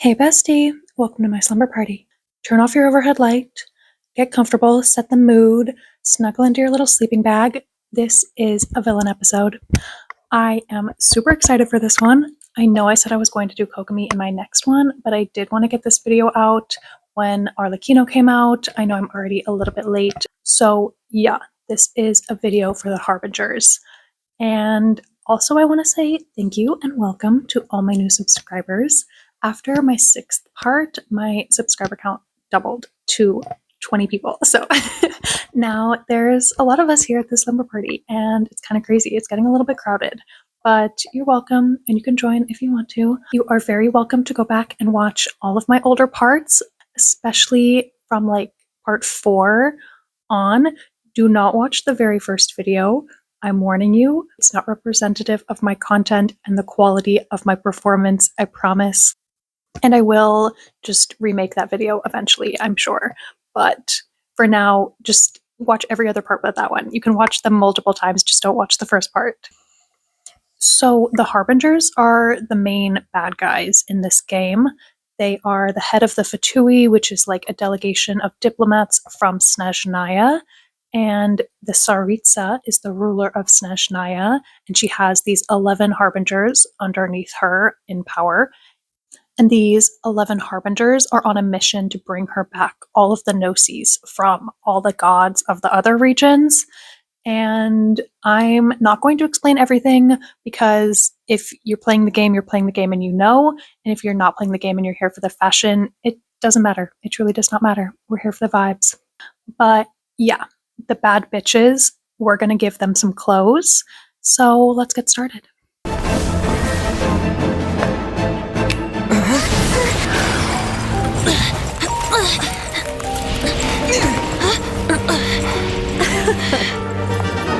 Hey bestie, welcome to my slumber party. Turn off your overhead light, get comfortable, set the mood, snuggle into your little sleeping bag. This is a villain episode. I am super excited for this one. I know I said I was going to do Kokomi in my next one, but I did want to get this video out when Arlecchino came out. I know I'm already a little bit late. So yeah, this is a video for the Harbingers. And also I want to say thank you and welcome to all my new subscribers. After my 6th part, my subscriber count doubled to 20 people. So now there's a lot of us here at the slumber party, and it's kind of crazy. It's getting a little bit crowded, but you're welcome and you can join if you want to. You are very welcome to go back and watch all of my older parts, especially from like part 4 on. Do not watch the very first video. I'm warning you, it's not representative of my content and the quality of my performance, I promise. And I will just remake that video eventually, I'm sure. But for now, just watch every other part but that one. You can watch them multiple times, just don't watch the first part. So the Harbingers are the main bad guys in this game. They are the head of the Fatui, which is like a delegation of diplomats from Snezhnaya. And the Tsaritsa is the ruler of Snezhnaya, and she has these 11 Harbingers underneath her in power. And these 11 Harbingers are on a mission to bring her back all of the Gnosis from all the gods of the other regions. And I'm not going to explain everything, because if you're playing the game, you're playing the game and you know. And if you're not playing the game and you're here for the fashion, it doesn't matter. It truly does not matter. We're here for the vibes. But yeah, the bad bitches, we're going to give them some clothes. So let's get started.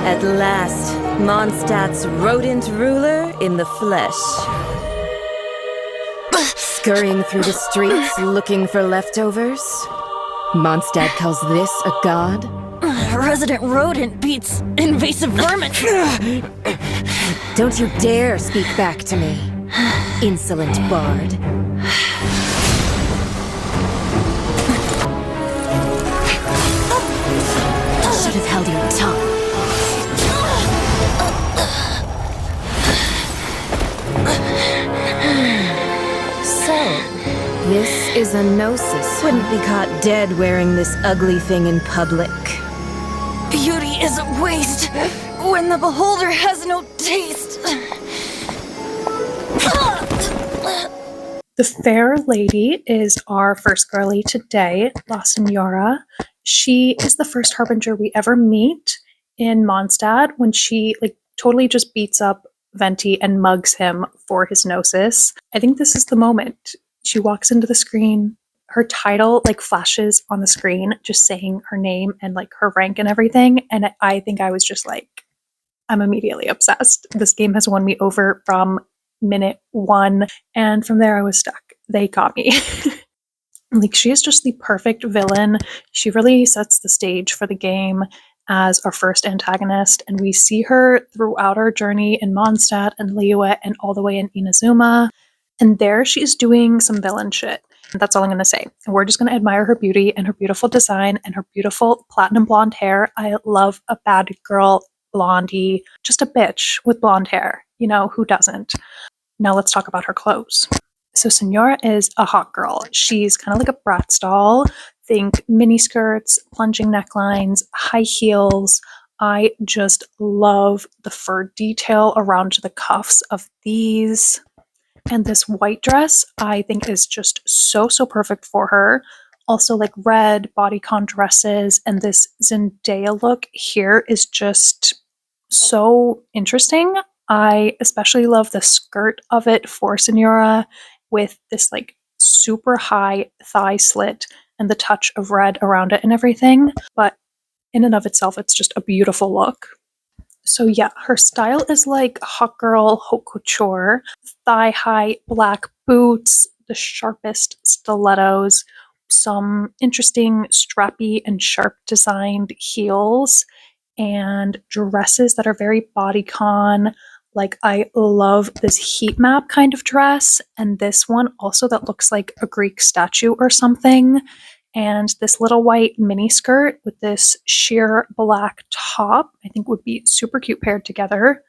At last, Mondstadt's rodent ruler in the flesh. Scurrying through the streets looking for leftovers? Mondstadt calls this a god? Resident rodent beats invasive vermin. Don't you dare speak back to me, insolent bard. Should have held your tongue. So, this is a gnosis. Wouldn't be caught dead wearing this ugly thing in public. Beauty is a waste when the beholder has no taste. The fair lady is our first girlie today, La Signora. She is the first Harbinger we ever meet in Mondstadt, when she like totally just beats up Venti and mugs him for his gnosis. I think this is the moment. She walks into the screen, her title like flashes on the screen, just saying her name and like her rank and everything. And I think I was just like, I'm immediately obsessed. This game has won me over from minute 1. And from there I was stuck. They got me. Like, she is just the perfect villain. She really sets the stage for the game as our first antagonist, and we see her throughout our journey in Mondstadt and Liyue and all the way in Inazuma. And there she's doing some villain shit. That's all I'm going to say. And we're just going to admire her beauty and her beautiful design and her beautiful platinum blonde hair. I love a bad girl blondie, just a bitch with blonde hair. You know, who doesn't? Now let's talk about her clothes. So Signora is a hot girl. She's kind of like a Bratz doll. Think mini skirts, plunging necklines, high heels. I just love the fur detail around the cuffs of these. And this white dress, I think, is just so perfect for her. Also, like red bodycon dresses, and this Zendaya look here is just so interesting. I especially love the skirt of it for Signora, with this like super high thigh slit and the touch of red around it and everything. But in and of itself, it's just a beautiful look. So yeah, her style is like hot girl haute couture, thigh-high black boots, the sharpest stilettos, some interesting strappy and sharp designed heels, and dresses that are very bodycon, Like, I love this heat map kind of dress, and this one also that looks like a Greek statue or something. And this little white mini skirt with this sheer black top, I think would be super cute paired together.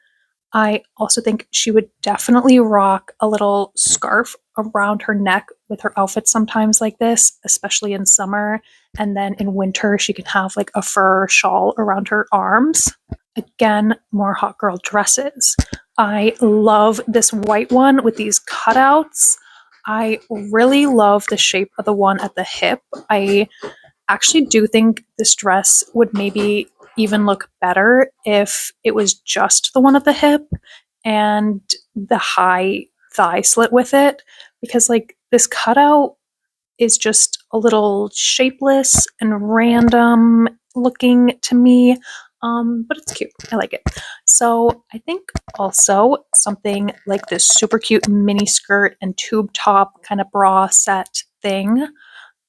I also think she would definitely rock a little scarf around her neck with her outfits sometimes like this, especially in summer. And then in winter, she can have like a fur shawl around her arms. Again, more hot girl dresses. I love this white one with these cutouts. I really love the shape of the one at the hip. I actually do think this dress would maybe even look better if it was just the one at the hip and the high thigh slit with it, because like this cutout is just a little shapeless and random looking to me. But it's cute. I like it. So I think also something like this super cute mini skirt and tube top kind of bra set thing.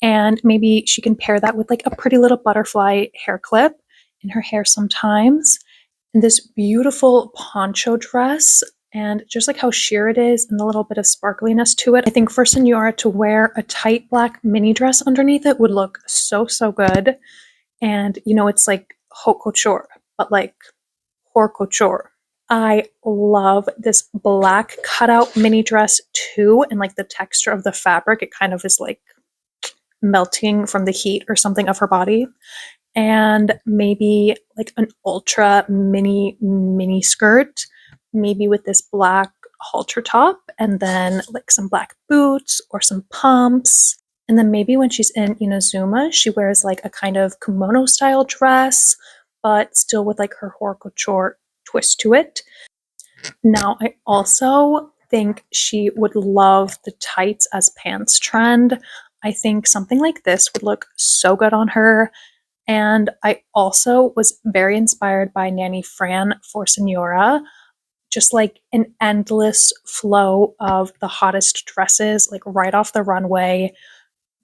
And maybe she can pair that with like a pretty little butterfly hair clip in her hair sometimes. And this beautiful poncho dress, and just like how sheer it is and a little bit of sparkliness to it. I think for Signora to wear a tight black mini dress underneath it would look so, so good. And it's like haute couture, but like haute couture. I love this black cutout mini dress too, and like the texture of the fabric, it kind of is like melting from the heat or something of her body. And maybe like an ultra mini skirt, maybe with this black halter top, and then like some black boots or some pumps. And then maybe when she's in Inazuma, she wears like a kind of kimono style dress, but still with like her haute couture twist to it. Now, I also think she would love the tights as pants trend. I think something like this would look so good on her. And I also was very inspired by Nanny Fran for Signora. Just like an endless flow of the hottest dresses, like right off the runway.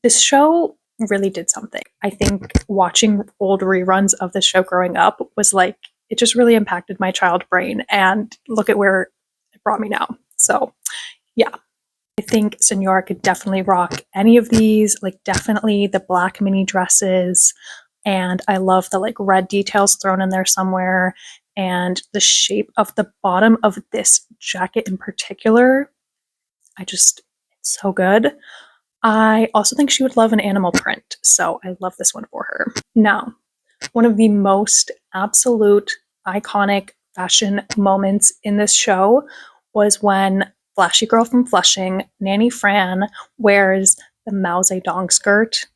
This show really did something. I think watching old reruns of this show growing up was like, it just really impacted my child brain. And look at where it brought me now. So, yeah. I think Signora could definitely rock any of these, like definitely the black mini dresses. And I love the like red details thrown in there somewhere. And the shape of the bottom of this jacket in particular, it's so good. I also think she would love an animal print. So I love this one for her. Now, one of the most absolute iconic fashion moments in this show was when Flashy Girl from Flushing, Nanny Fran, wears the Mao Zedong skirt.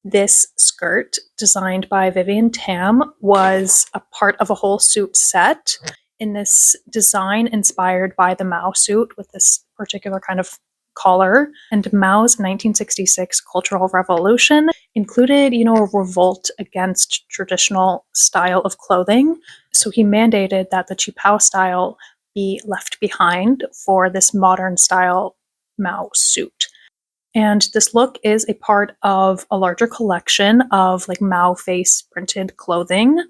This skirt, designed by Vivian Tam, was a part of a whole suit set in this design inspired by the Mao suit with this particular kind of collar. And Mao's 1966 Cultural Revolution included, a revolt against traditional style of clothing. So he mandated that the Qipao style be left behind for this modern style Mao suit. And this look is a part of a larger collection of like Mao face printed clothing.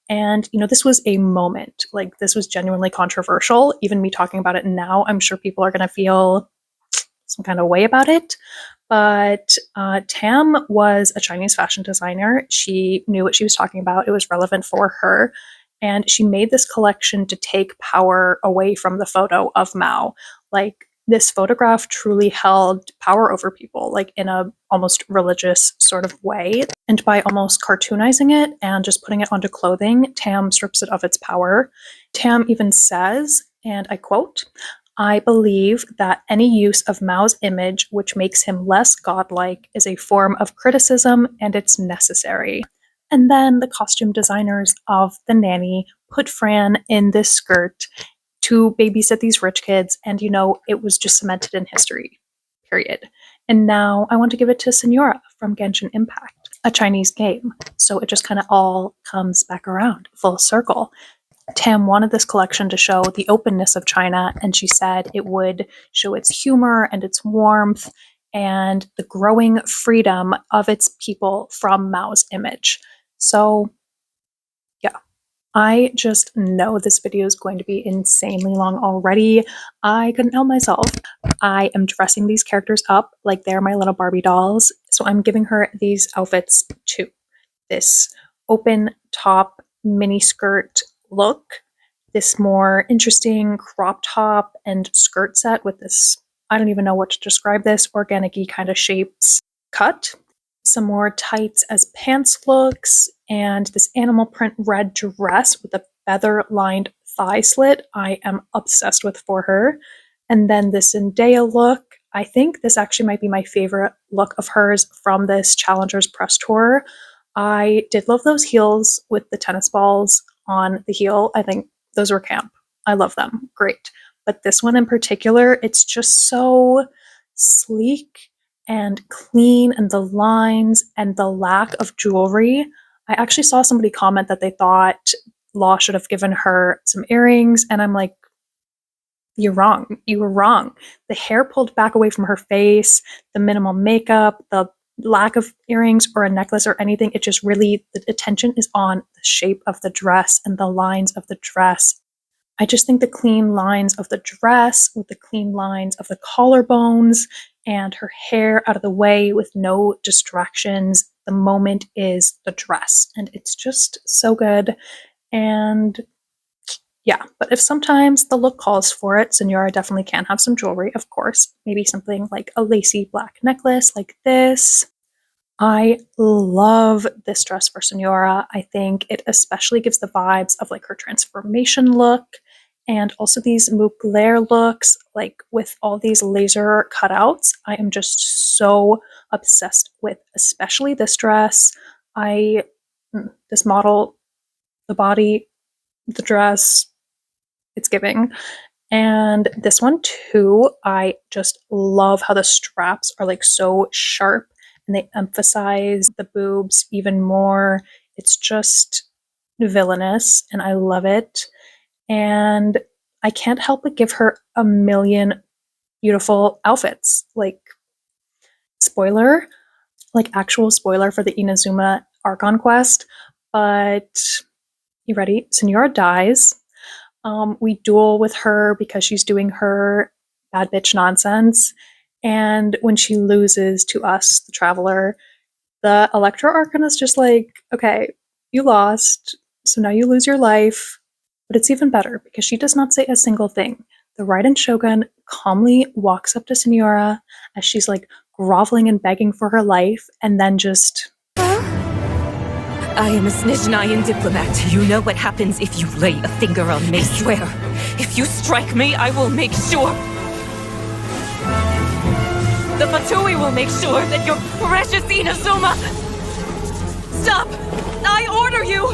And, this was a moment. Like, this was genuinely controversial. Even me talking about it now, I'm sure people are going to feel some kind of way about it. But Tam was a Chinese fashion designer. She knew what she was talking about, it was relevant for her. And she made this collection to take power away from the photo of Mao. Like, this photograph truly held power over people, like in a almost religious sort of way. And by almost cartoonizing it and just putting it onto clothing, Tam strips it of its power. Tam even says, and I quote, "I believe that any use of Mao's image which makes him less godlike is a form of criticism and it's necessary." And then the costume designers of The Nanny put Fran in this skirt to babysit these rich kids, and it was just cemented in history, period. And now I want to give it to Signora from Genshin Impact, a Chinese game. So it just kind of all comes back around, full circle. Tam wanted this collection to show the openness of China, and she said it would show its humor and its warmth and the growing freedom of its people from Mao's image. So, yeah, I just know this video is going to be insanely long already. I couldn't help myself. I am dressing these characters up like they're my little Barbie dolls. So I'm giving her these outfits too. This open top mini skirt look, this more interesting crop top and skirt set with this, I don't even know what to describe this, organic-y kind of shapes cut. Some more tights as pants looks, and this animal print red dress with a feather lined thigh slit I am obsessed with for her. And then this Zendaya look. I think this actually might be my favorite look of hers from this Challengers press tour. I did love those heels with the tennis balls on the heel. I think those were camp. I love them. Great. But this one in particular, it's just so sleek and clean, and the lines and the lack of jewelry. I actually saw somebody comment that they thought Law should have given her some earrings, and I'm like, you're wrong. You were wrong. The hair pulled back away from her face, the minimal makeup, the lack of earrings or a necklace or anything. It just really, the attention is on the shape of the dress and the lines of the dress. I just think the clean lines of the dress with the clean lines of the collarbones and her hair out of the way with no distractions. The moment is the dress, and it's just so good. And yeah, but if sometimes the look calls for it, Signora definitely can have some jewelry, of course. Maybe something like a lacy black necklace like this. I love this dress for Signora. I think it especially gives the vibes of like her transformation look, and also these Mugler looks, like with all these laser cutouts. I am just so obsessed with, especially this dress. This model, the body, the dress, it's giving. And this one too, I just love how the straps are like so sharp and they emphasize the boobs even more. It's just villainous and I love it. And I can't help but give her a million beautiful outfits. Like, spoiler, like actual spoiler for the Inazuma Archon quest. But you ready? Signora dies. We duel with her because she's doing her bad bitch nonsense. And when she loses to us, the Traveler, the Electro Archon is just like, okay, you lost, so now you lose your life. But it's even better because she does not say a single thing. The Raiden Shogun calmly walks up to Signora as she's like groveling and begging for her life, and then just... I am a Snezhnayan diplomat. You know what happens if you lay a finger on me. I swear, if you strike me, I will make sure. The Fatui will make sure that your precious Inazuma... Stop! I order you!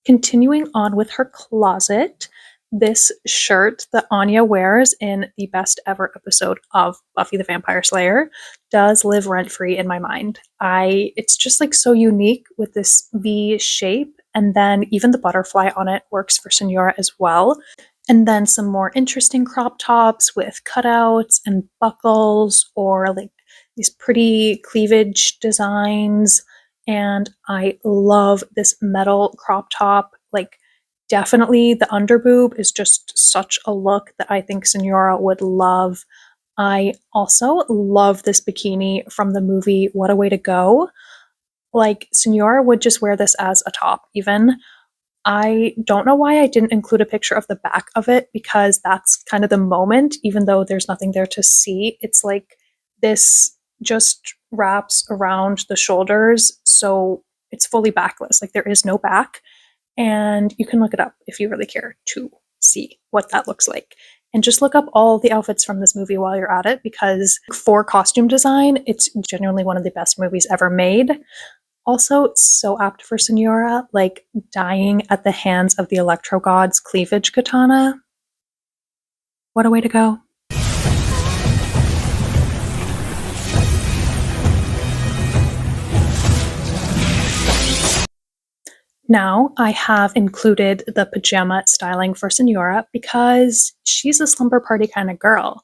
Continuing on with her closet, this shirt that Anya wears in the best ever episode of Buffy the Vampire Slayer does live rent-free in my mind. It's just like so unique with this V shape, and then even the butterfly on it works for Signora as well. And then some more interesting crop tops with cutouts and buckles, or like these pretty cleavage designs. And I love this metal crop top. Like, definitely the underboob is just such a look that I think Signora would love. I also love this bikini from the movie What a Way to Go. Like, Signora would just wear this as a top even. I don't know why I didn't include a picture of the back of it, because that's kind of the moment, even though there's nothing there to see. It's like this just wraps around the shoulders, so it's fully backless. Like, there is no back, and you can look it up if you really care to see what that looks like. And just look up all the outfits from this movie while you're at it, because for costume design, it's genuinely one of the best movies ever made. Also, so apt for Signora, like dying at the hands of the Electro God's cleavage katana. What a way to go. Now I have included the pajama styling for Signora because she's a slumber party kind of girl.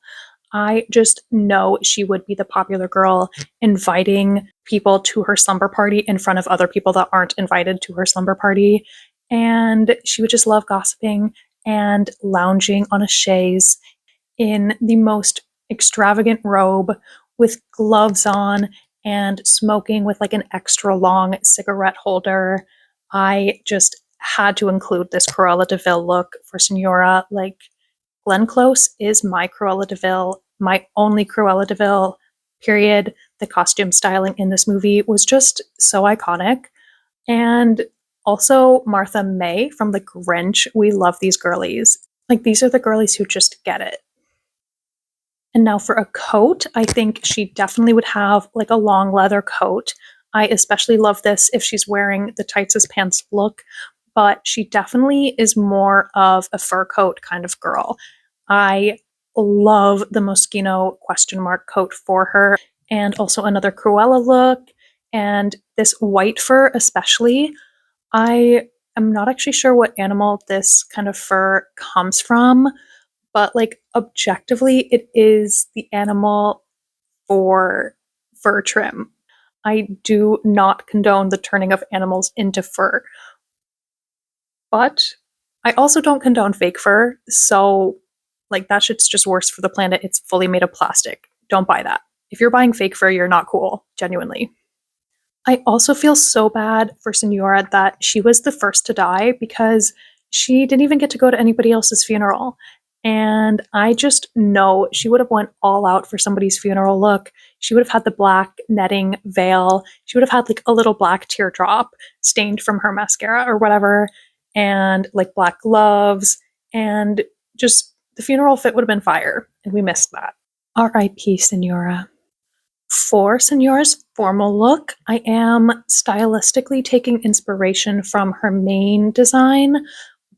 I just know she would be the popular girl inviting people to her slumber party in front of other people that aren't invited to her slumber party. And she would just love gossiping and lounging on a chaise in the most extravagant robe with gloves on and smoking with like an extra long cigarette holder. I just had to include this Cruella de Vil look for Signora. Like, Glenn Close is my Cruella de Vil, my only Cruella de Vil, period. The costume styling in this movie was just so iconic. And also Martha May from The Grinch. We love these girlies. Like, these are the girlies who just get it. And now for a coat, I think she definitely would have like a long leather coat. I especially love this if she's wearing the tights as pants look, but she definitely is more of a fur coat kind of girl. I love the Moschino question mark coat for her, and also another Cruella look, and this white fur especially. I am not actually sure what animal this kind of fur comes from, but like objectively, it is the animal for fur trim. I do not condone the turning of animals into fur, but I also don't condone fake fur. So, like, that shit's just worse for the planet. It's fully made of plastic. Don't buy that. If you're buying fake fur, you're not cool, genuinely. I also feel so bad for Signora that she was the first to die because she didn't even get to go to anybody else's funeral. And I just know she would have went all out for somebody's funeral look. She would have had the black netting veil. She would have had like a little black teardrop stained from her mascara or whatever, and like black gloves. And just the funeral fit would have been fire. And we missed that. R.I.P. Signora. For Signora's formal look, I am stylistically taking inspiration from her main design,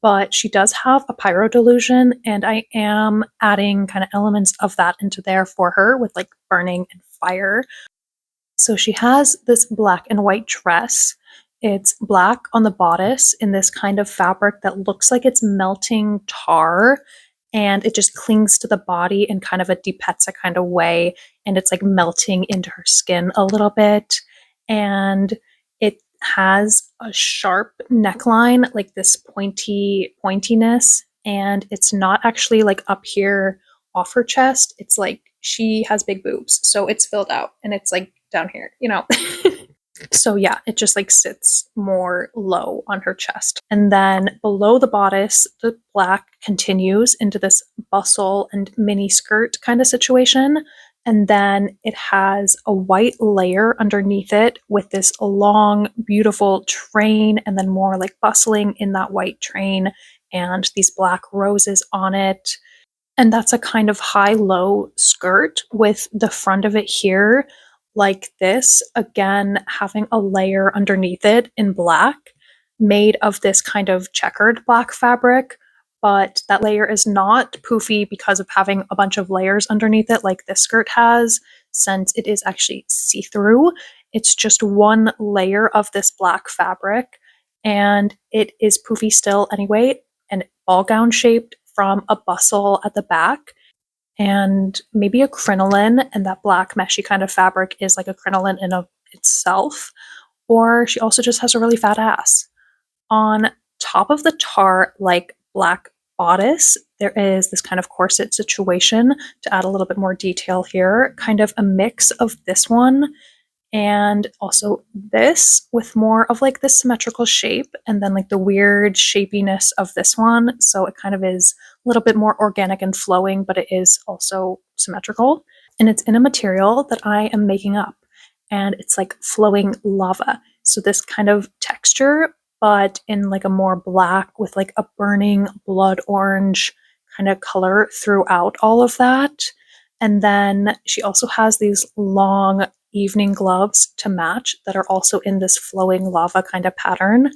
but she does have a pyro delusion, and I am adding kind of elements of that into there for her with like burning and fire. So she has this black and white dress. It's black on the bodice in this kind of fabric that looks like it's melting tar, and it just clings to the body in kind of a Di Pezza kind of way, and it's like melting into her skin a little bit. And it has a sharp neckline, like this pointiness, and it's not actually like up here off her chest. It's like she has big boobs, so it's filled out and it's like down here, you know. So yeah, it just like sits more low on her chest. And then below the bodice, the black continues into this bustle and mini skirt kind of situation. And then it has a white layer underneath it with this long, beautiful train, and then more like bustling in that white train, and these black roses on it. And that's a kind of high-low skirt with the front of it here like this, again, having a layer underneath it in black, made of this kind of checkered black fabric. But that layer is not poofy because of having a bunch of layers underneath it like this skirt has, since it is actually see-through. It's just one layer of this black fabric, and it is poofy still anyway, and ball gown shaped from a bustle at the back, and maybe a crinoline, and that black meshy kind of fabric is like a crinoline in of itself. Or she also just has a really fat ass. On top of the tar like black bodice, there is this kind of corset situation. To add a little bit more detail here, kind of a mix of this one and also this, with more of like this symmetrical shape, and then like the weird shapiness of this one. So it kind of is a little bit more organic and flowing, but it is also symmetrical. And it's in a material that I am making up, and it's like flowing lava. So this kind of texture, but in like a more black with like a burning blood orange kind of color throughout all of that. And then she also has these long evening gloves to match that are also in this flowing lava kind of pattern.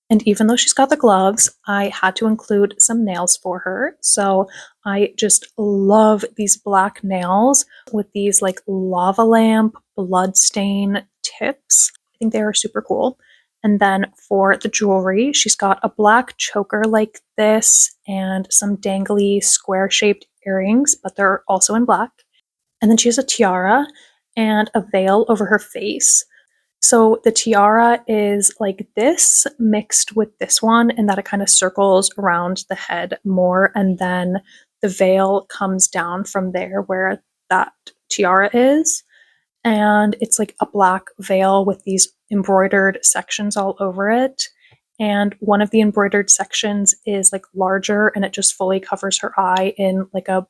And even though she's got the gloves, I had to include some nails for her. So I just love these black nails with these like lava lamp blood stain tips. I think they are super cool. And then for the jewelry, she's got a black choker like this and some dangly square-shaped earrings, but they're also in black. And then she has a tiara and a veil over her face. So the tiara is like this mixed with this one, and that it kind of circles around the head more, and then the veil comes down from there where that tiara is. And it's like a black veil with these embroidered sections all over it. And one of the embroidered sections is like larger and it just fully covers her eye in like a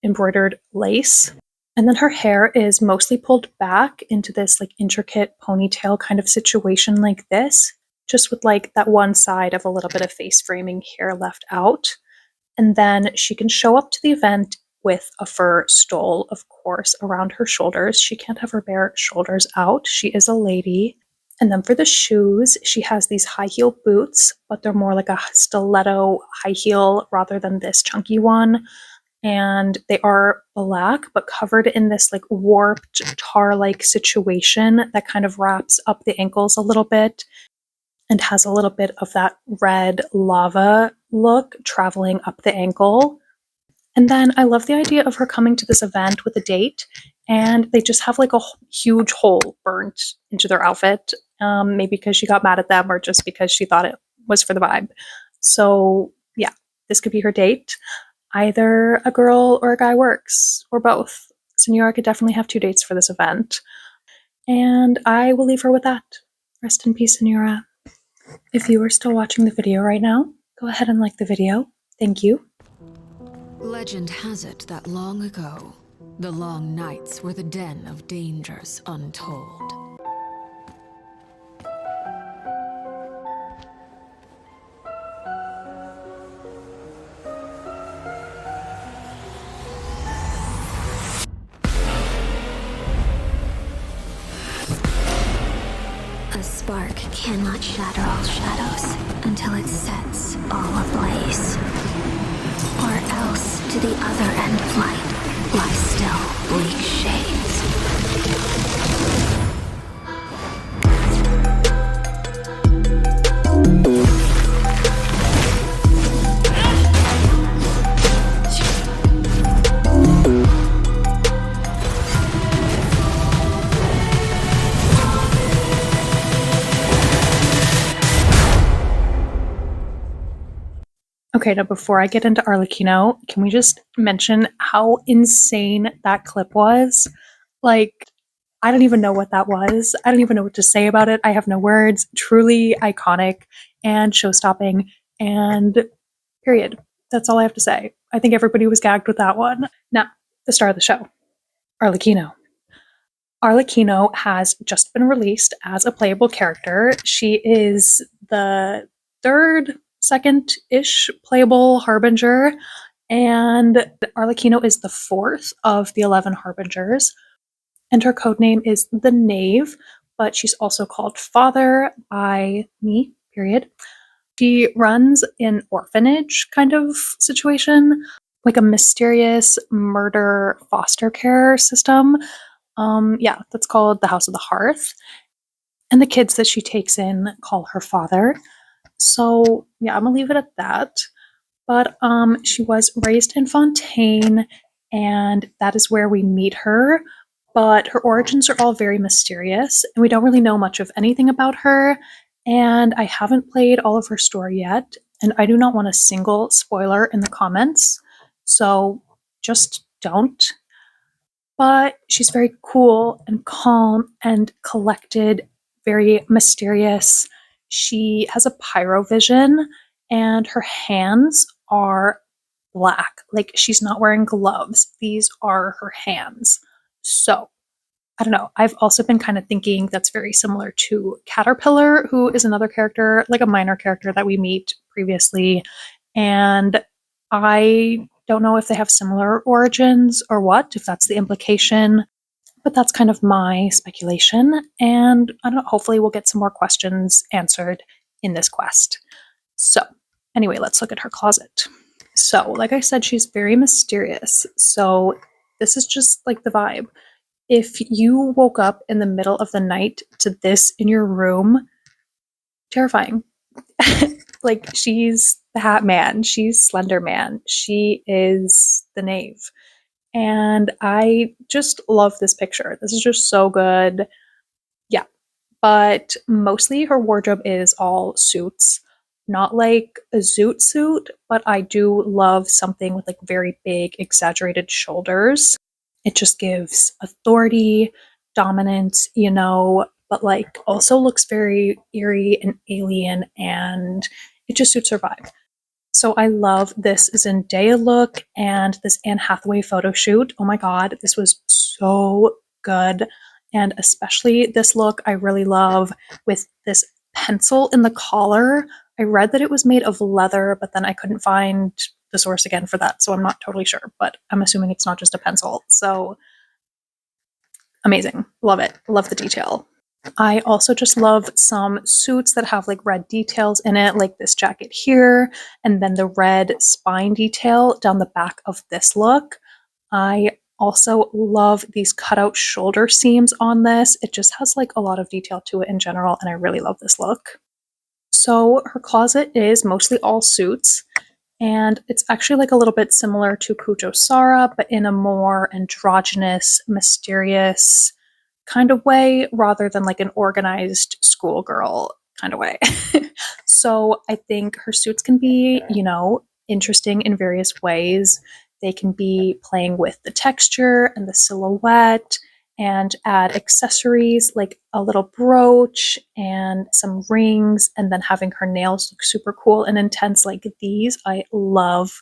embroidered lace. And then her hair is mostly pulled back into this like intricate ponytail kind of situation like this, just with like that one side of a little bit of face framing hair left out. And then she can show up to the event with a fur stole, of course, around her shoulders. She can't have her bare shoulders out. She is a lady. And then for the shoes, she has these high heel boots, but they're more like a stiletto high heel rather than this chunky one. And they are black, but covered in this like warped tar-like situation that kind of wraps up the ankles a little bit and has a little bit of that red lava look traveling up the ankle. And then I love the idea of her coming to this event with a date, and they just have like a huge hole burnt into their outfit, maybe because she got mad at them or just because she thought it was for the vibe. So yeah, this could be her date. Either a girl or a guy works, or both. Signora could definitely have 2 dates for this event. And I will leave her with that. Rest in peace, Signora. If you are still watching the video right now, go ahead and like the video. Thank you. Legend has it that long ago, the long nights were the den of dangers untold. A spark cannot shatter all shadows until it sets all ablaze. Or else, to the other end of light, lie still bleak shades. Okay, now before I get into Arlecchino, can we just mention how insane that clip was? Like, I don't even know what that was. I don't even know what to say about it. I have no words. Truly iconic and show-stopping, and period. That's all I have to say. I think everybody was gagged with that one. Now, the star of the show, Arlecchino. Arlecchino has just been released as a playable character. She is the second-ish playable Harbinger, and Arlecchino is the 4th of the 11 Harbingers, and her codename is the Knave, but she's also called Father by me, period. She runs an orphanage kind of situation, like a mysterious murder foster care system. Yeah, that's called the House of the Hearth. And the kids that she takes in call her father. So yeah, I'm gonna leave it at that. But she was raised in Fontaine, and that is where we meet her. But her origins are all very mysterious, and we don't really know much of anything about her. And I haven't played all of her story yet, and I do not want a single spoiler in the comments. So just don't. But she's very cool and calm and collected, very mysterious. She has a pyro vision, and her hands are black. Like, she's not wearing gloves. These are her hands. So, I don't know. I've also been kind of thinking that's very similar to Caterpillar, who is another character, like a minor character that we meet previously. And I don't know if they have similar origins or what, if that's the implication, but that's kind of my speculation. And I don't know, hopefully we'll get some more questions answered in this quest. So, anyway, let's look at her closet. So, like I said, she's very mysterious. So, this is just like the vibe. If you woke up in the middle of the night to this in your room, terrifying. Like, she's the Hat Man, she's Slender Man, she is the Knave. And I just love this picture. This is just so good. Yeah. But mostly her wardrobe is all suits. Not like a zoot suit, but I do love something with like very big, exaggerated shoulders. It just gives authority, dominance, but like also looks very eerie and alien, and it just suits her vibe. So I love this Zendaya look and this Anne Hathaway photo shoot. Oh my god, this was so good. And especially this look I really love with this pencil in the collar. I read that it was made of leather, but then I couldn't find the source again for that, so I'm not totally sure, but I'm assuming it's not just a pencil. So amazing. Love it. Love the detail. I also just love some suits that have like red details in it, like this jacket here, and then the red spine detail down the back of this look. I also love these cutout shoulder seams on this. It just has like a lot of detail to it in general, and I really love this look. So her closet is mostly all suits, and it's actually like a little bit similar to Kujo Sara, but in a more androgynous, mysterious kind of way rather than like an organized schoolgirl kind of way. So I think her suits can be, interesting in various ways. They can be playing with the texture and the silhouette and add accessories like a little brooch and some rings, and then having her nails look super cool and intense like these. I love,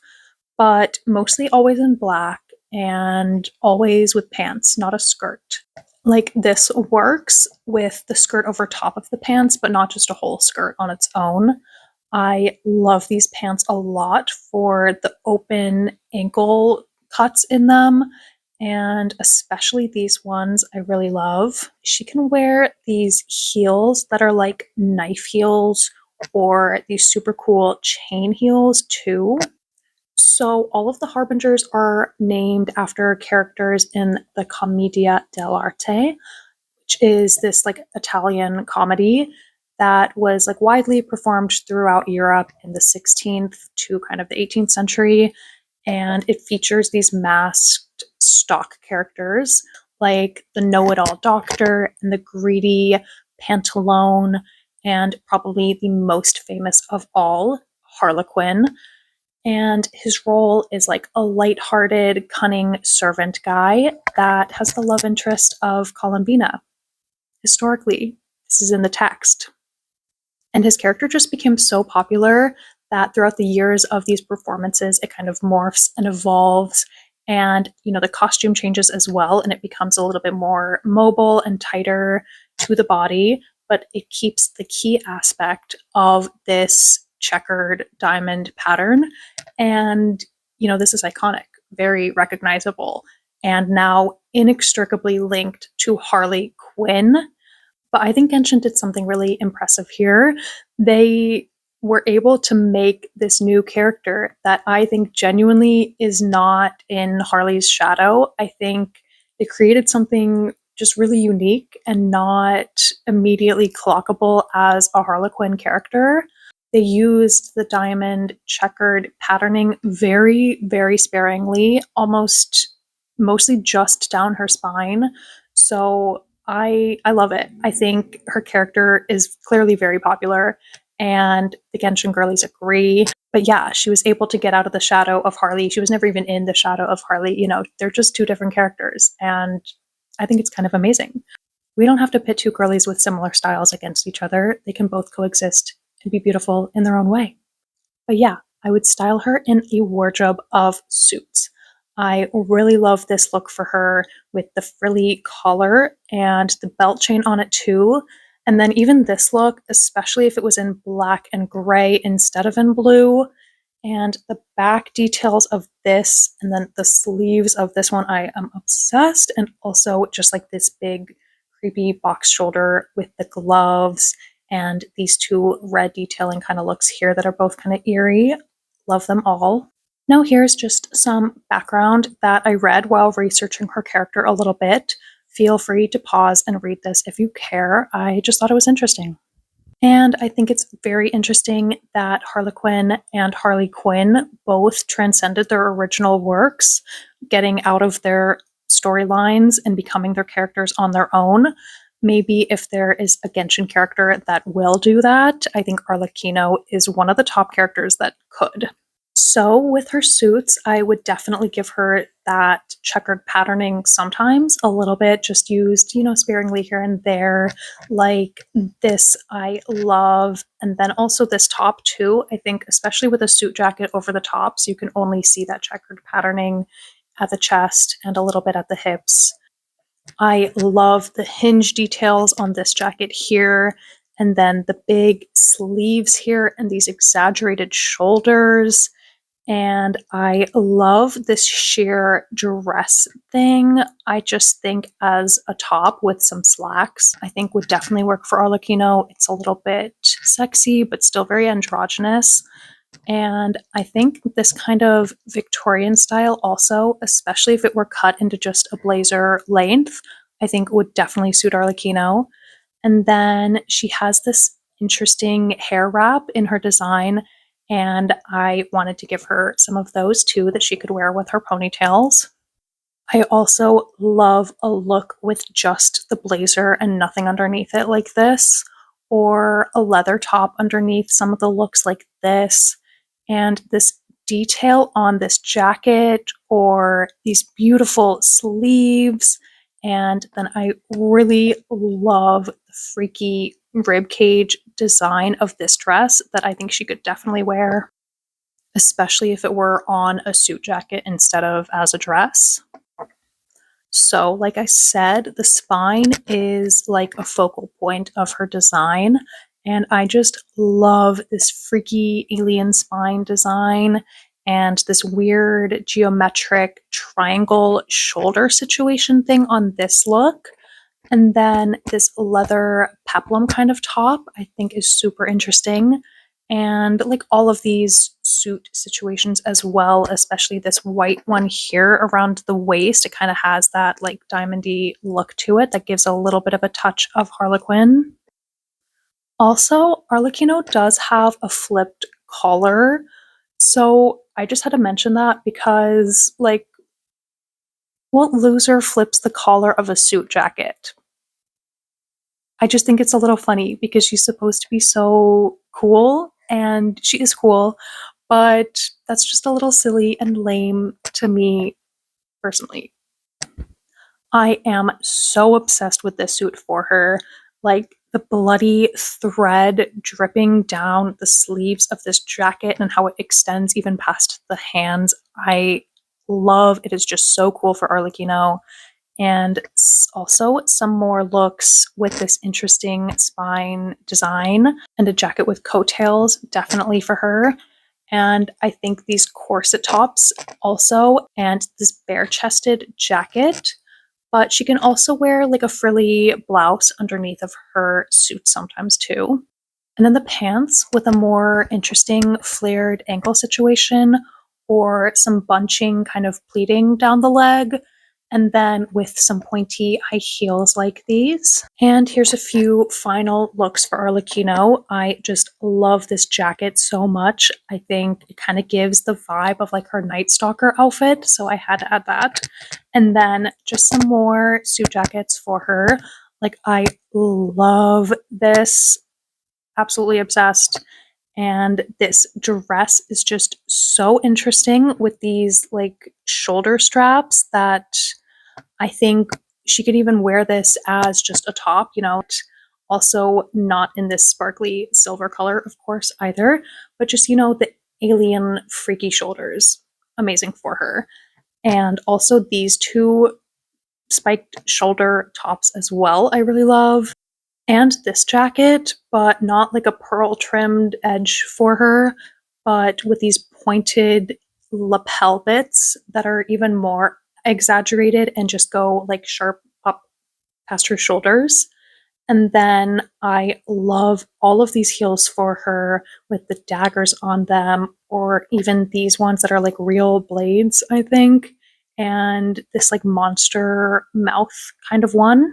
but mostly always in black and always with pants, not a skirt. Like this works with the skirt over top of the pants, but not just a whole skirt on its own. I love these pants a lot for the open ankle cuts in them, and especially these ones I really love. She can wear these heels that are like knife heels or these super cool chain heels too. So all of the Harbingers are named after characters in the Commedia dell'arte, which is this like Italian comedy that was like widely performed throughout Europe in the 16th to kind of the 18th century. And it features these masked stock characters like the know-it-all doctor and the greedy Pantalone, and probably the most famous of all, Harlequin. And his role is like a light-hearted, cunning servant guy that has the love interest of Columbina. Historically, this is in the text. And his character just became so popular that throughout the years of these performances, it kind of morphs and evolves. And, the costume changes as well, and it becomes a little bit more mobile and tighter to the body, but it keeps the key aspect of this checkered diamond pattern. And, this is iconic, very recognizable, and now inextricably linked to Harley Quinn. But I think Genshin did something really impressive here. They were able to make this new character that I think genuinely is not in Harley's shadow. I think they created something just really unique and not immediately clockable as a Harlequin character. They used the diamond checkered patterning very, very sparingly, almost mostly just down her spine. So I love it. I think her character is clearly very popular, and the Genshin girlies agree. But yeah, she was able to get out of the shadow of Harley. She was never even in the shadow of Harley. They're just two different characters, and I think it's kind of amazing. We don't have to pit two girlies with similar styles against each other. They can both coexist and be beautiful in their own way. But yeah, I would style her in a wardrobe of suits. I really love this look for her with the frilly collar and the belt chain on it too. And then even this look, especially if it was in black and gray instead of in blue. And the back details of this and then the sleeves of this one, I am obsessed. And also just like this big creepy box shoulder with the gloves and these two red detailing kind of looks here that are both kind of eerie. Love them all. Now here's just some background that I read while researching her character a little bit. Feel free to pause and read this if you care. I just thought it was interesting. And I think it's very interesting that Harlequin and Harley Quinn both transcended their original works, getting out of their storylines and becoming their characters on their own. Maybe if there is a Genshin character that will do that, I think Arlecchino is one of the top characters that could. So, with her suits, I would definitely give her that checkered patterning sometimes, a little bit, just used, sparingly here and there. Like this, I love. And then also this top, too. I think, especially with a suit jacket over the top, so you can only see that checkered patterning at the chest and a little bit at the hips. I love the hinge details on this jacket here, and then the big sleeves here, and these exaggerated shoulders. And I love this sheer dress thing. I just think as a top with some slacks, I think would definitely work for Arlecchino. It's a little bit sexy, but still very androgynous. And I think this kind of Victorian style also, especially if it were cut into just a blazer length, I think would definitely suit Arlecchino. And then she has this interesting hair wrap in her design, and I wanted to give her some of those too that she could wear with her ponytails. I also love a look with just the blazer and nothing underneath it like this, or a leather top underneath some of the looks like this, and this detail on this jacket, or these beautiful sleeves. And then I really love the freaky ribcage design of this dress that I think she could definitely wear, especially if it were on a suit jacket instead of as a dress. So, like I said, the spine is like a focal point of her design. And I just love this freaky alien spine design and this weird geometric triangle shoulder situation thing on this look. And then this leather peplum kind of top, I think is super interesting. And like all of these suit situations as well, especially this white one here around the waist, it kind of has that like diamondy look to it that gives a little bit of a touch of Harlequin. Also, Arlecchino does have a flipped collar. So I just had to mention that because, like, what loser flips the collar of a suit jacket? I just think it's a little funny because she's supposed to be so cool, and she is cool, but that's just a little silly and lame to me personally. I am so obsessed with this suit for her. Like the bloody thread dripping down the sleeves of this jacket and how it extends even past the hands. I love it. Is just so cool for Arlecchino. And also some more looks with this interesting spine design and a jacket with coattails, definitely for her. And I think these corset tops also, and this bare chested jacket. But she can also wear like a frilly blouse underneath of her suit sometimes too. And then the pants with a more interesting flared ankle situation or some bunching kind of pleating down the leg. And then with some pointy high heels like these. And here's a few final looks for Arlecchino. I just love this jacket so much. I think it kind of gives the vibe of like her Night Stalker outfit. So I had to add that. And then just some more suit jackets for her. Like I love this. Absolutely obsessed. And this dress is just so interesting with these like shoulder straps that I think she could even wear this as just a top, also not in this sparkly silver color, of course, either, but just, the alien freaky shoulders. Amazing for her. And also these two spiked shoulder tops as well, I really love. And this jacket, but not like a pearl trimmed edge for her, but with these pointed lapel bits that are even more exaggerated and just go like sharp up past her shoulders. And then I love all of these heels for her with the daggers on them, or even these ones that are like real blades, I think. And this like monster mouth kind of one.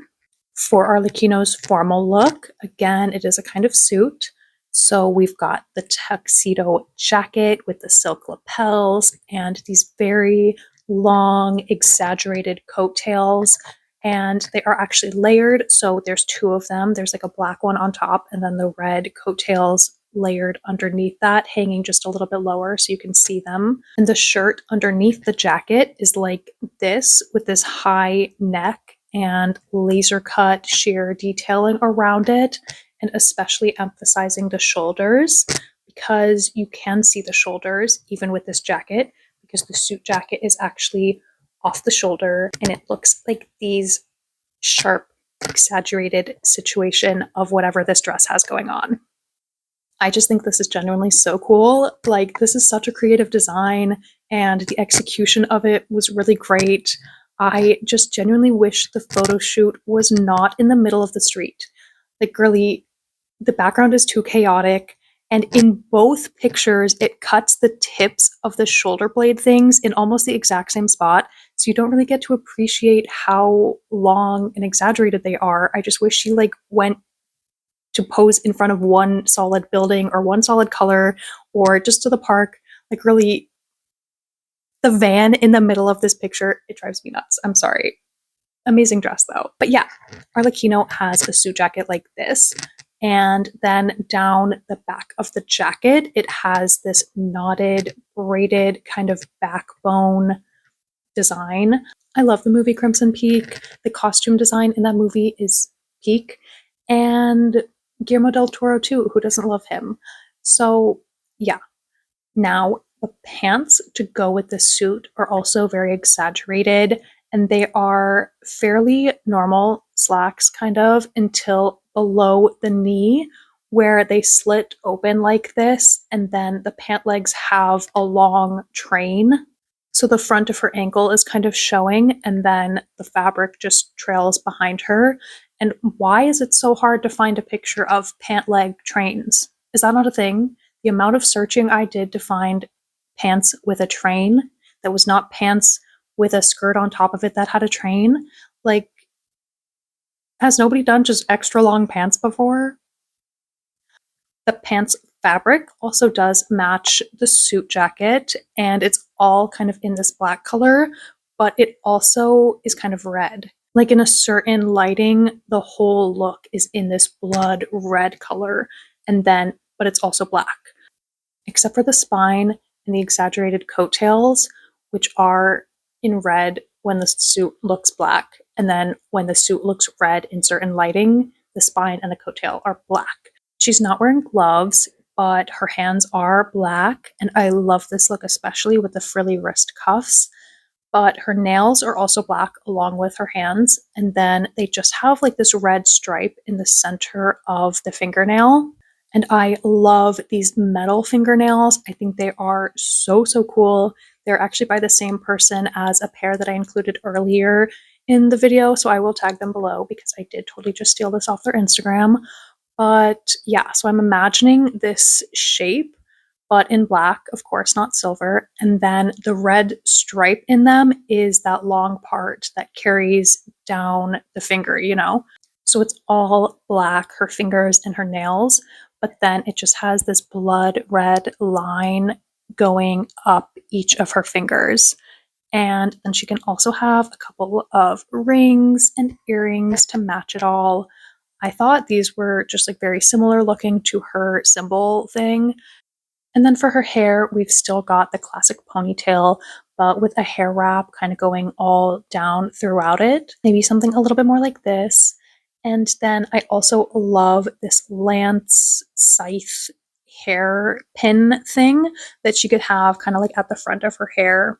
For Arlecchino's formal look, again, it is a kind of suit. So we've got the tuxedo jacket with the silk lapels and these very long, exaggerated coattails. And they are actually layered. So there's two of them. There's like a black one on top and then the red coattails layered underneath that, hanging just a little bit lower so you can see them. And the shirt underneath the jacket is like this with this high neck and laser cut sheer detailing around it, and especially emphasizing the shoulders because you can see the shoulders even with this jacket because the suit jacket is actually off the shoulder and it looks like these sharp, exaggerated situation of whatever this dress has going on. I just think this is genuinely so cool. Like, this is such a creative design, and the execution of it was really great. I just genuinely wish the photo shoot was not in the middle of the street. Like, girly, the background is too chaotic, and in both pictures, it cuts the tips of the shoulder blade things in almost the exact same spot, so you don't really get to appreciate how long and exaggerated they are. I just wish she, like, went to pose in front of one solid building or one solid color or just to the park. Like, really, the van in the middle of this picture, it drives me nuts. I'm sorry. Amazing dress though. But yeah, Arlecchino has a suit jacket like this. And then down the back of the jacket, it has this knotted, braided kind of backbone design. I love the movie Crimson Peak. The costume design in that movie is peak. And Guillermo del Toro too, who doesn't love him? So yeah. Now the pants to go with the suit are also very exaggerated and they are fairly normal slacks kind of until below the knee where they slit open like this and then the pant legs have a long train. So the front of her ankle is kind of showing and then the fabric just trails behind her. And why is it so hard to find a picture of pant leg trains? Is that not a thing? The amount of searching I did to find pants with a train that was not pants with a skirt on top of it that had a train. Like, has nobody done just extra long pants before? The pants fabric also does match the suit jacket and it's all kind of in this black color, but it also is kind of red. Like in a certain lighting, the whole look is in this blood red color but it's also black. Except for the spine and the exaggerated coattails, which are in red when the suit looks black. And then when the suit looks red in certain lighting, the spine and the coattail are black. She's not wearing gloves, but her hands are black. And I love this look, especially with the frilly wrist cuffs. But her nails are also black along with her hands. And then they just have like this red stripe in the center of the fingernail. And I love these metal fingernails. I think they are so, so cool. They're actually by the same person as a pair that I included earlier in the video, so I will tag them below because I did totally just steal this off their Instagram. But yeah, so I'm imagining this shape, but in black, of course, not silver. And then the red stripe in them is that long part that carries down the finger, you know? So it's all black, her fingers and her nails, but then it just has this blood red line going up each of her fingers. And then she can also have a couple of rings and earrings to match it all. I thought these were just like very similar looking to her symbol thing. And then for her hair, we've still got the classic ponytail, but with a hair wrap kind of going all down throughout it. Maybe something a little bit more like this. And then I also love this lance scythe hair pin thing that she could have kind of like at the front of her hair,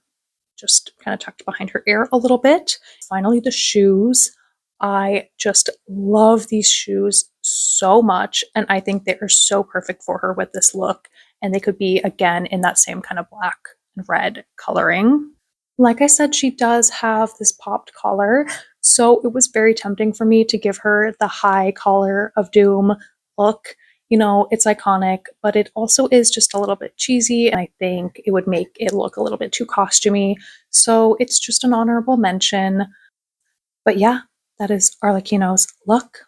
just kind of tucked behind her ear a little bit. Finally, the shoes. I just love these shoes so much, and I think they are so perfect for her with this look, and they could be, again, in that same kind of black and red coloring. Like I said, she does have this popped collar, so it was very tempting for me to give her the high collar of doom look. You know, it's iconic, but it also is just a little bit cheesy, and I think it would make it look a little bit too costumey, so it's just an honorable mention. But yeah, That is Arlecchino's Luck.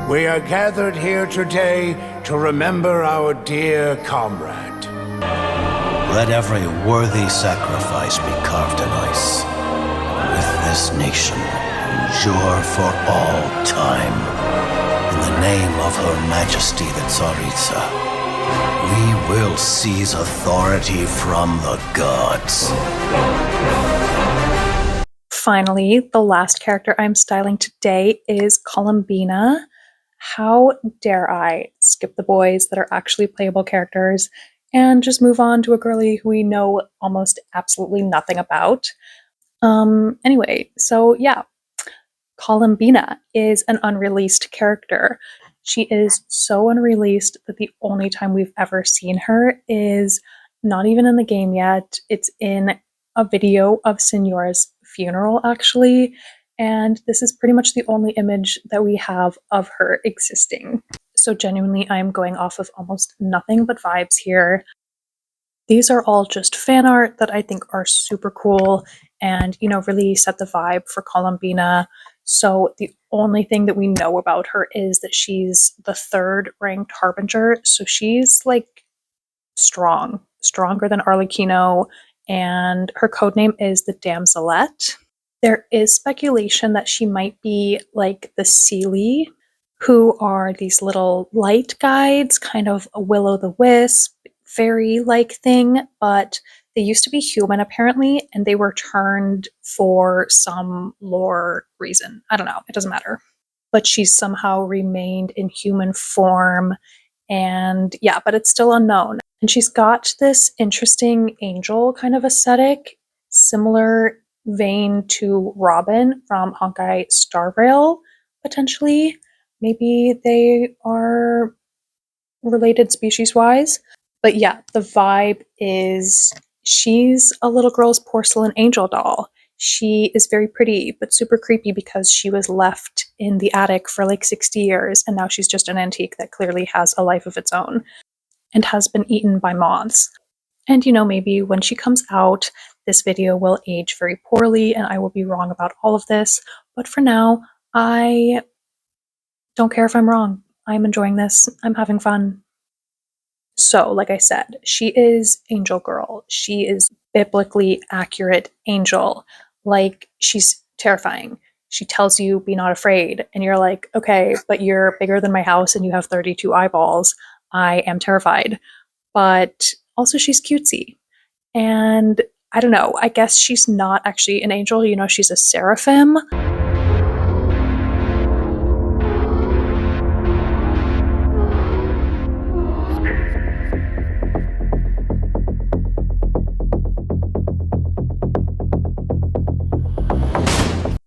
We are gathered here today to remember our dear comrade. Let every worthy sacrifice be carved in ice. With this nation, endure for all time. In the name of Her Majesty the Tsaritsa, we will seize authority from the gods. Finally, the last character I'm styling today is Columbina. How dare I skip the boys that are actually playable characters and just move on to a girly who we know almost absolutely nothing about. Anyway, so yeah, Columbina is an unreleased character. She is so unreleased that the only time we've ever seen her is not even in the game yet. It's in a video of Signora's funeral, actually, and this is pretty much the only image that we have of her existing. So genuinely, I'm going off of almost nothing but vibes here. These are all just fan art that I think are super cool and, really set the vibe for Columbina. So the only thing that we know about her is that she's the 3rd ranked Harbinger. So she's like stronger than Arlecchino, and her codename is the Damselette. There is speculation that she might be like the Seelie, who are these little light guides, kind of a will-o'-the-wisp, fairy-like thing, but they used to be human apparently, and they were turned for some lore reason. I don't know, it doesn't matter. But she's somehow remained in human form, and yeah, but it's still unknown. And she's got this interesting angel kind of aesthetic, similar vein to Robin from Honkai Star Rail, potentially. Maybe they are related species-wise. But yeah, the vibe is she's a little girl's porcelain angel doll. She is very pretty, but super creepy because she was left in the attic for like 60 years, and now she's just an antique that clearly has a life of its own and has been eaten by moths. And maybe when she comes out, this video will age very poorly and I will be wrong about all of this. But for now, I don't care if I'm wrong. I'm enjoying this. I'm having fun. So, like I said, she is Angel Girl. She is biblically accurate angel. Like, she's terrifying. She tells you, be not afraid. And you're like, okay, but you're bigger than my house and you have 32 eyeballs. I am terrified. But also, she's cutesy. And I don't know, I guess she's not actually an angel. She's a seraphim.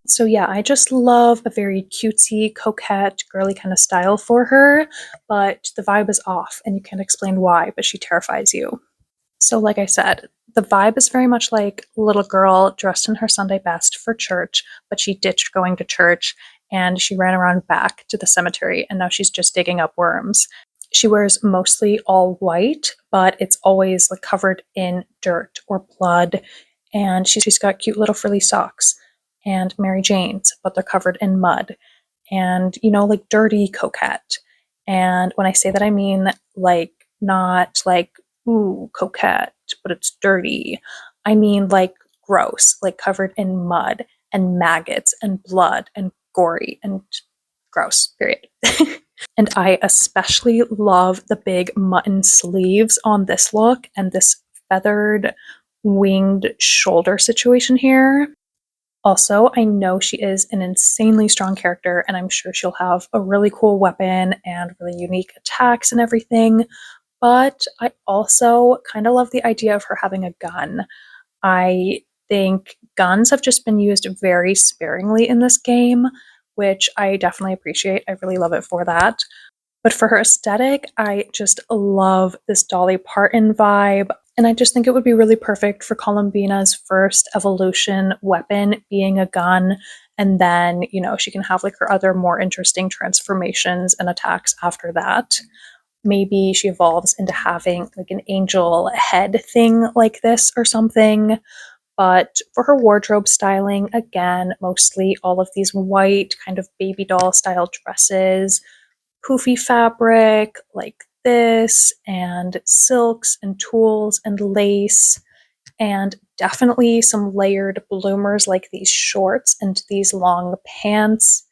So yeah, I just love a very cutesy, coquette, girly kind of style for her, but the vibe is off and you can't explain why, but she terrifies you. So like I said, the vibe is very much like little girl dressed in her Sunday best for church, but she ditched going to church and she ran around back to the cemetery and now she's just digging up worms. She wears mostly all white, but it's always like covered in dirt or blood, and she's got cute little frilly socks and Mary Jane's, but they're covered in mud and, like dirty coquette. And when I say that, I mean like not like, ooh, coquette, but it's dirty. I mean like gross, like covered in mud and maggots and blood and gory and gross, period. And I especially love the big mutton sleeves on this look and this feathered winged shoulder situation here. Also, I know she is an insanely strong character, and I'm sure she'll have a really cool weapon and really unique attacks and everything, but I also kind of love the idea of her having a gun. I think guns have just been used very sparingly in this game, which I definitely appreciate. I really love it for that. But for her aesthetic, I just love this Dolly Parton vibe. And I just think it would be really perfect for Columbina's first evolution weapon being a gun. And then, she can have like her other more interesting transformations and attacks after that. Maybe she evolves into having like an angel head thing like this or something. But for her wardrobe styling, again, mostly all of these white kind of baby doll style dresses, poofy fabric like this, and silks and tools and lace, and definitely some layered bloomers like these shorts and these long pants.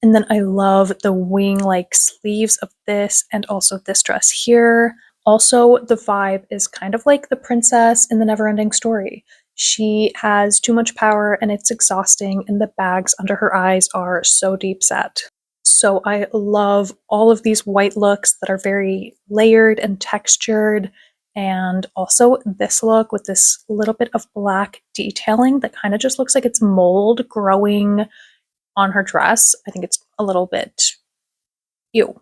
And then I love the wing like sleeves of this and also this dress here. Also, the vibe is kind of like the princess in the Neverending Story. She has too much power and it's exhausting, and the bags under her eyes are so deep set. So I love all of these white looks that are very layered and textured, and also this look with this little bit of black detailing that kind of just looks like it's mold growing on her dress. I think it's a little bit ew.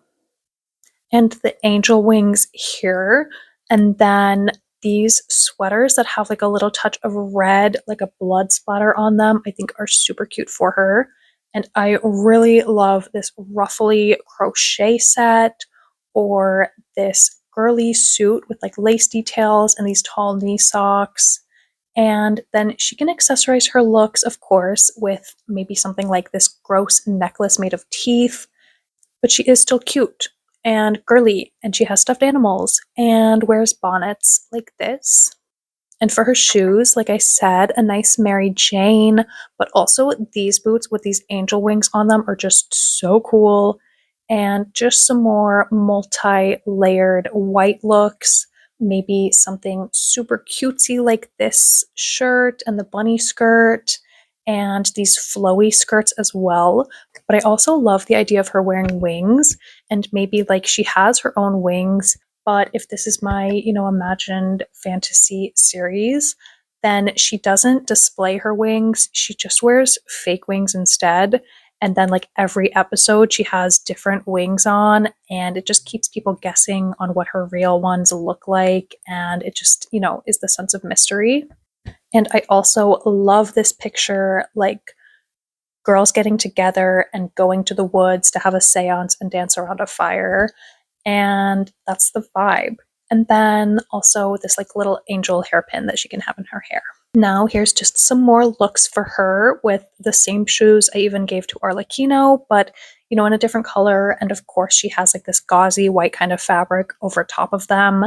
And the angel wings here, and then these sweaters that have like a little touch of red, like a blood splatter on them, I think are super cute for her. And I really love this ruffly crochet set, or this girly suit with like lace details and these tall knee socks. And then she can accessorize her looks, of course, with maybe something like this gross necklace made of teeth, but she is still cute and girly, and she has stuffed animals and wears bonnets like this. And for her shoes, like I said, a nice Mary Jane, but also these boots with these angel wings on them are just so cool. And just some more multi-layered white looks, maybe something super cutesy like this shirt and the bunny skirt, and these flowy skirts as well. But I also love the idea of her wearing wings, and maybe like she has her own wings. But if this is my, imagined fantasy series, then she doesn't display her wings. She just wears fake wings instead. And then, like, every episode, she has different wings on, and it just keeps people guessing on what her real ones look like. And it just, is the sense of mystery. And I also love this picture, like, girls getting together and going to the woods to have a seance and dance around a fire. And that's the vibe. And then also this like little angel hairpin that she can have in her hair. Now here's just some more looks for her with the same shoes I even gave to Arlecchino, but in a different color. And of course she has like this gauzy white kind of fabric over top of them.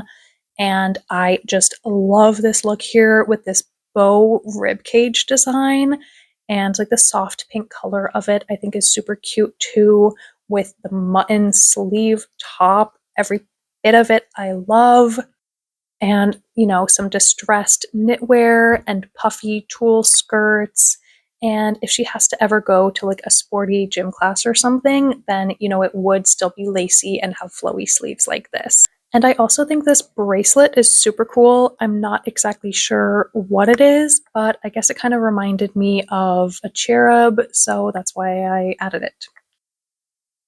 And I just love this look here with this bow ribcage design, and like the soft pink color of it I think is super cute too, with the mutton sleeve top. Every bit of it I love. And, some distressed knitwear and puffy tulle skirts. And if she has to ever go to like a sporty gym class or something, then, it would still be lacy and have flowy sleeves like this. And I also think this bracelet is super cool. I'm not exactly sure what it is, but I guess it kind of reminded me of a cherub, so that's why I added it.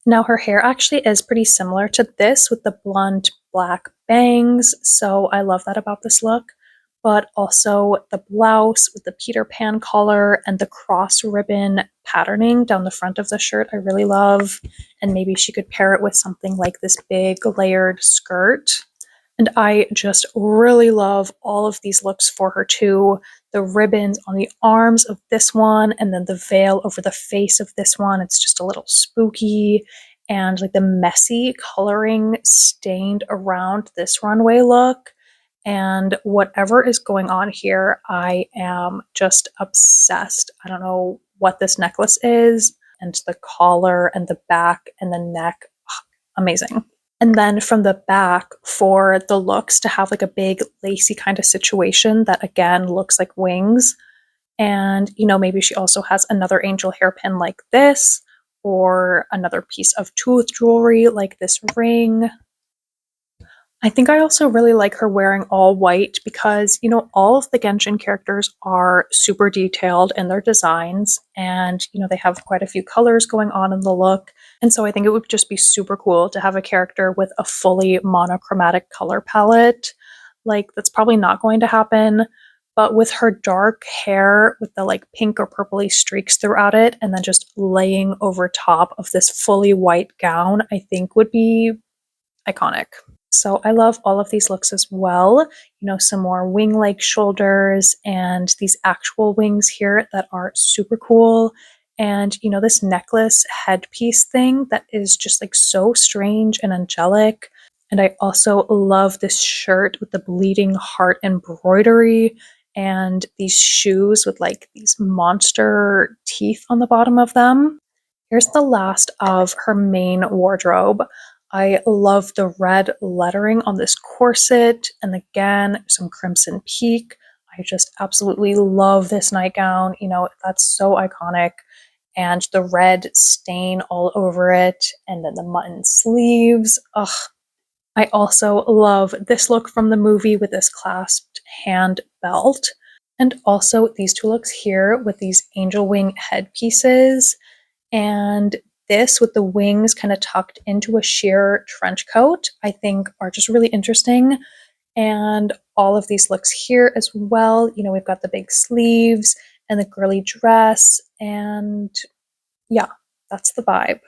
Now her hair actually is pretty similar to this with the blonde black bangs, so I love that about this look. But also the blouse with the Peter Pan collar and the cross ribbon patterning down the front of the shirt I really love. And maybe she could pair it with something like this big layered skirt. And I just really love all of these looks for her too. The ribbons on the arms of this one, and then the veil over the face of this one. It's just a little spooky. And like the messy coloring stained around this runway look. And whatever is going on here, I am just obsessed. I don't know what this necklace is, and the collar and the back and the neck, amazing. And then from the back, for the looks to have like a big lacy kind of situation that again looks like wings. And, maybe she also has another angel hairpin like this, or another piece of tooth jewelry like this ring. I think I also really like her wearing all white because, all of the Genshin characters are super detailed in their designs, and, they have quite a few colors going on in the look. And so I think it would just be super cool to have a character with a fully monochromatic color palette. like that's probably not going to happen. But with her dark hair with the like pink or purpley streaks throughout it, and then just laying over top of this fully white gown, I think would be iconic. So I love all of these looks as well. You know, some more wing-like shoulders and these actual wings here that are super cool. And, you know, this necklace headpiece thing that is just like so strange and angelic. And I also love this shirt with the bleeding heart embroidery and these shoes with like these monster teeth on the bottom of them. Here's the last of her main wardrobe. I love the red lettering on this corset, and again, some crimson peak. I just absolutely love this nightgown. You know, that's so iconic. And the red stain all over it, and then the mutton sleeves. Ugh. I also love this look from the movie with this clasped hand belt. And also these two looks here with these angel wing headpieces. And this with the wings kind of tucked into a sheer trench coat, I think are just really interesting. And all of these looks here as well. You know, we've got the big sleeves and the girly dress. And yeah, that's the vibe.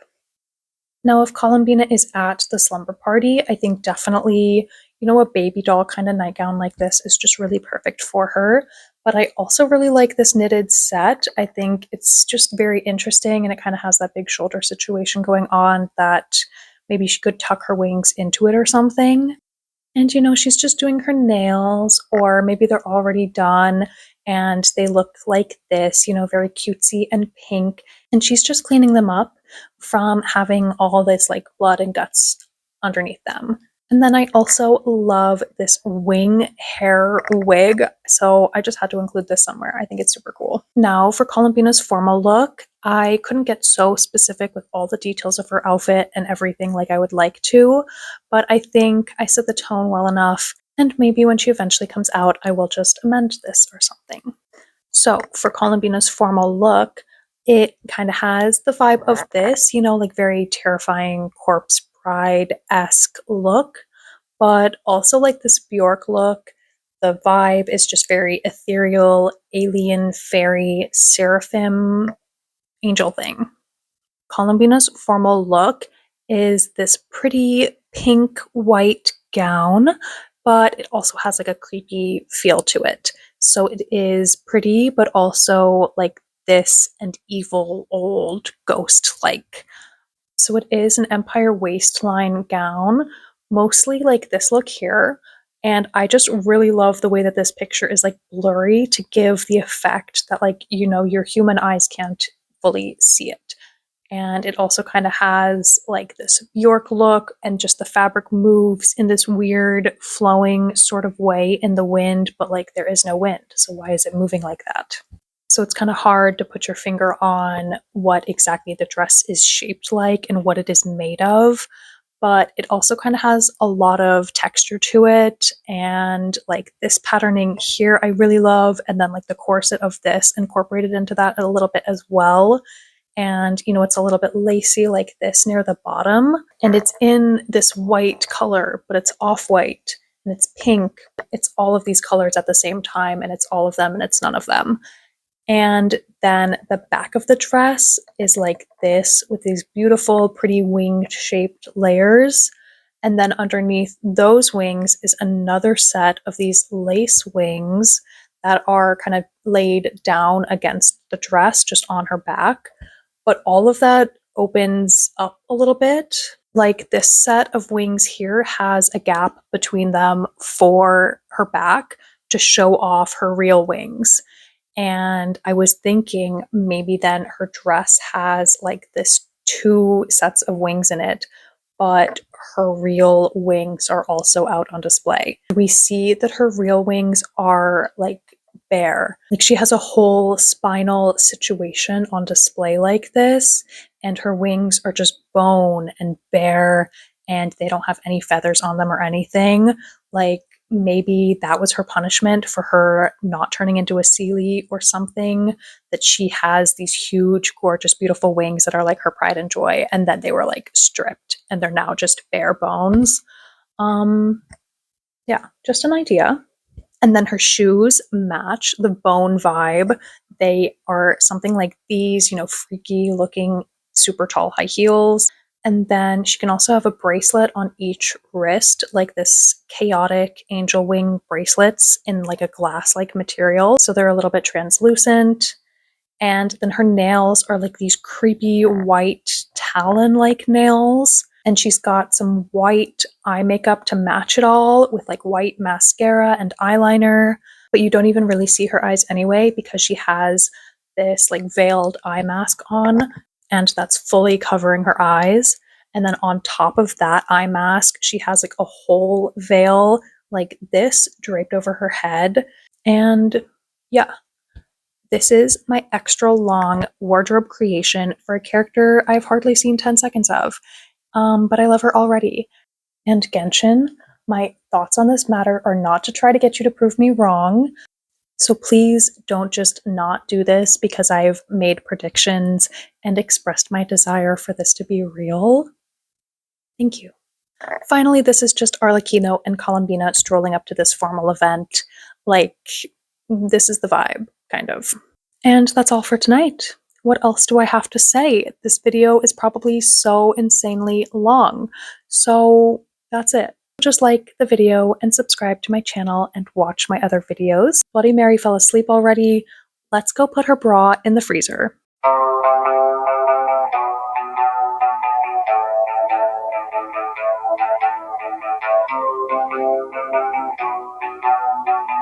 Now, if Columbina is at the slumber party, I think definitely, you know, a baby doll kind of nightgown like this is just really perfect for her. But I also really like this knitted set. I think it's just very interesting, and it kind of has that big shoulder situation going on that maybe she could tuck her wings into it or something. And, you know, she's just doing her nails, or maybe they're already done and they look like this, you know, very cutesy and pink. And she's just cleaning them up from having all this like blood and guts underneath them. And then I also love this wing hair wig. So I just had to include this somewhere. I think it's super cool. Now for Columbina's formal look, I couldn't get so specific with all the details of her outfit and everything like I would like to, but I think I set the tone well enough. And maybe when she eventually comes out, I will just amend this or something. So for Columbina's formal look, it kind of has the vibe of this, you know, like very terrifying corpse bride-esque look, but also like this Bjork look. The vibe is just very ethereal, alien, fairy, seraphim, angel thing. Columbina's formal look is this pretty pink white gown, but it also has like a creepy feel to it. So it is pretty, but also like this and evil old ghost like. So it is an empire waistline gown, mostly like this look here. And I just really love the way that this picture is like blurry to give the effect that like, you know, your human eyes can't fully see it. And it also kind of has like this Bjork look, and just the fabric moves in this weird flowing sort of way in the wind, but like there is no wind. So why is it moving like that? So it's kind of hard to put your finger on what exactly the dress is shaped like and what it is made of. But it also kind of has a lot of texture to it. And like this patterning here, I really love. And then like the corset of this incorporated into that a little bit as well. And, you know, it's a little bit lacy like this near the bottom. And it's in this white color, but it's off-white and it's pink. It's all of these colors at the same time, and it's all of them and it's none of them. And then the back of the dress is like this with these beautiful, pretty winged shaped layers. And then underneath those wings is another set of these lace wings that are kind of laid down against the dress just on her back. But all of that opens up a little bit. Like this set of wings here has a gap between them for her back to show off her real wings. And I was thinking maybe then her dress has like this two sets of wings in it, but her real wings are also out on display. We see that her real wings are like bare. Like she has a whole spinal situation on display like this, and her wings are just bone and bare, and they don't have any feathers on them or anything. Like maybe that was her punishment for her not turning into a Seelie or something, that she has these huge, gorgeous, beautiful wings that are like her pride and joy, and then they were like stripped and they're now just bare bones. Yeah, just an idea. And then her shoes match the bone vibe. They are something like these, freaky looking super tall high heels. And then she can also have a bracelet on each wrist, like this chaotic angel wing bracelets in like a glass like material. So they're a little bit translucent. And then her nails are like these creepy white talon like nails. And she's got some white eye makeup to match it all with like white mascara and eyeliner. But you don't even really see her eyes anyway because she has this like veiled eye mask on, and that's fully covering her eyes. And then on top of that eye mask, she has like a whole veil like this draped over her head. And yeah, this is my extra long wardrobe creation for a character I've hardly seen 10 seconds of. But I love her already. And Genshin, my thoughts on this matter are not to try to get you to prove me wrong. So please don't just not do this because I've made predictions and expressed my desire for this to be real. Thank you. Finally, this is just Arlecchino and Columbina strolling up to this formal event. Like, this is the vibe, kind of. And that's all for tonight. What else do I have to say? This video is probably so insanely long. So that's it. Just like the video and subscribe to my channel and watch my other videos. Bloody Mary fell asleep already. Let's go put her bra in the freezer.